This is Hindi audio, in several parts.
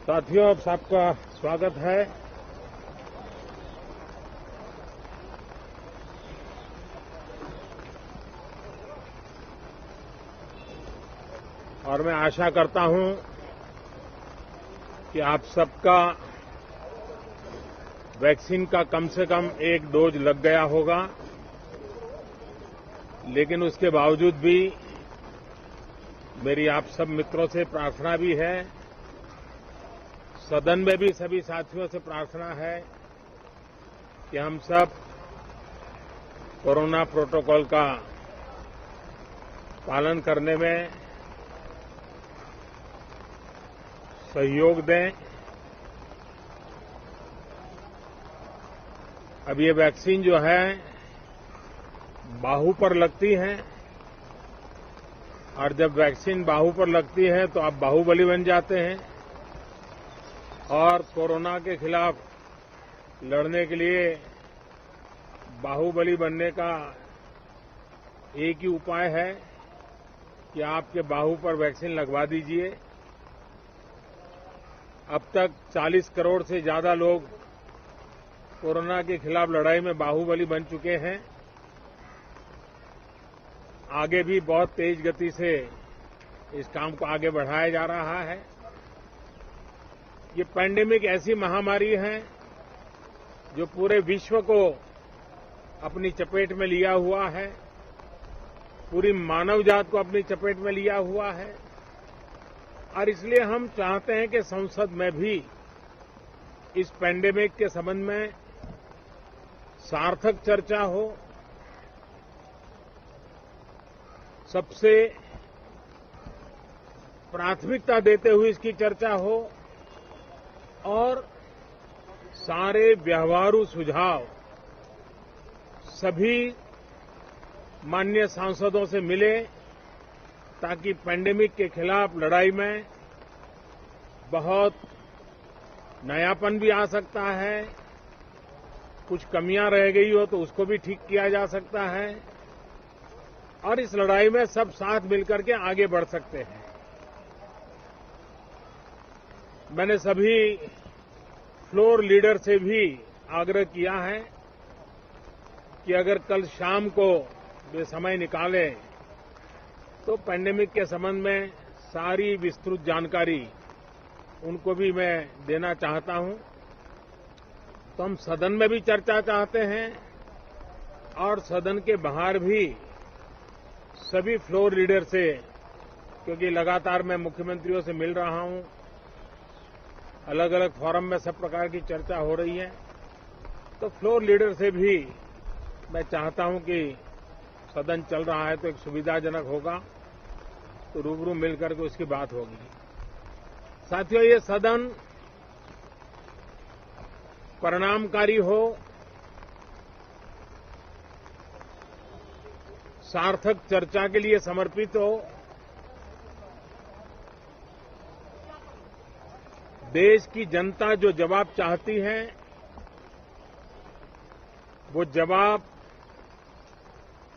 साथियों, आप सबका स्वागत है। और मैं आशा करता हूं कि आप सबका वैक्सीन का कम से कम एक डोज लग गया होगा, लेकिन उसके बावजूद भी मेरी आप सब मित्रों से प्रार्थना भी है, सदन में भी सभी साथियों से प्रार्थना है कि हम सब कोरोना प्रोटोकॉल का पालन करने में सहयोग दें। अब ये वैक्सीन जो है बाहू पर लगती है, और जब वैक्सीन बाहू पर लगती है तो आप बाहुबली बन जाते हैं, और कोरोना के खिलाफ लड़ने के लिए बाहुबली बनने का एक ही उपाय है कि आपके बाहू पर वैक्सीन लगवा दीजिए। अब तक 40 करोड़ से ज्यादा लोग कोरोना के खिलाफ लड़ाई में बाहुबली बन चुके हैं। आगे भी बहुत तेज गति से इस काम को आगे बढ़ाया जा रहा है। ये पैंडेमिक ऐसी महामारी है जो पूरे विश्व को अपनी चपेट में लिया हुआ है, पूरी मानव जात को अपनी चपेट में लिया हुआ है, और इसलिए हम चाहते हैं कि संसद में भी इस पैंडेमिक के संबंध में सार्थक चर्चा हो। सबसे प्राथमिकता देते हुए इसकी चर्चा हो और सारे व्यवहारू सुझाव सभी माननीय सांसदों से मिले, ताकि पैंडेमिक के खिलाफ लड़ाई में बहुत नयापन भी आ सकता है, कुछ कमियां रह गई हो तो उसको भी ठीक किया जा सकता है, और इस लड़ाई में सब साथ मिलकर के आगे बढ़ सकते हैं। मैंने सभी फ्लोर लीडर से भी आग्रह किया है कि अगर कल शाम को वे समय निकालें तो पैंडेमिक के संबंध में सारी विस्तृत जानकारी उनको भी मैं देना चाहता हूं। तो हम सदन में भी चर्चा चाहते हैं और सदन के बाहर भी सभी फ्लोर लीडर से, क्योंकि लगातार मैं मुख्यमंत्रियों से मिल रहा हूं, अलग अलग फोरम में सब प्रकार की चर्चा हो रही है, तो फ्लोर लीडर से भी मैं चाहता हूं कि सदन चल रहा है तो एक सुविधाजनक होगा, तो रूबरू मिलकर के उसकी बात होगी। साथियों, ये सदन परिणामकारी हो, सार्थक चर्चा के लिए समर्पित हो, देश की जनता जो जवाब चाहती है वो जवाब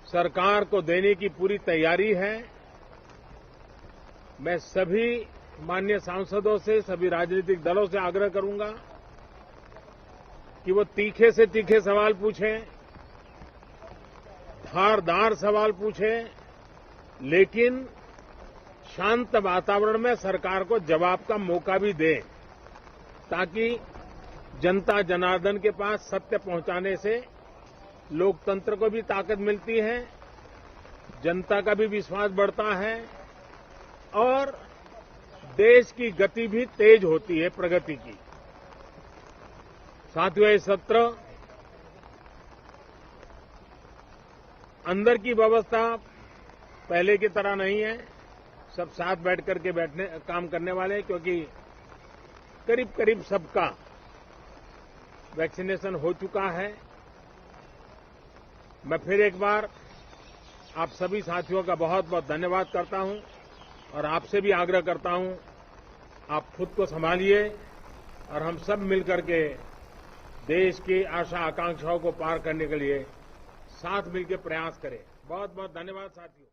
सरकार को देने की पूरी तैयारी है। मैं सभी माननीय सांसदों से, सभी राजनीतिक दलों से आग्रह करूंगा कि वो तीखे से तीखे सवाल पूछें, धारदार सवाल पूछें, लेकिन शांत वातावरण में सरकार को जवाब का मौका भी दें, ताकि जनता जनार्दन के पास सत्य पहुंचाने से लोकतंत्र को भी ताकत मिलती है, जनता का भी विश्वास बढ़ता है और देश की गति भी तेज होती है, प्रगति की। साथियों, ये सत्र अंदर की व्यवस्था पहले की तरह नहीं है, सब साथ बैठ करके काम करने वाले हैं, क्योंकि करीब करीब सबका वैक्सीनेशन हो चुका है। मैं फिर एक बार आप सभी साथियों का बहुत बहुत धन्यवाद करता हूं और आपसे भी आग्रह करता हूं, आप खुद को संभालिए और हम सब मिलकर के देश की आशा आकांक्षाओं को पार करने के लिए साथ मिलकर प्रयास करें। बहुत बहुत धन्यवाद साथियों।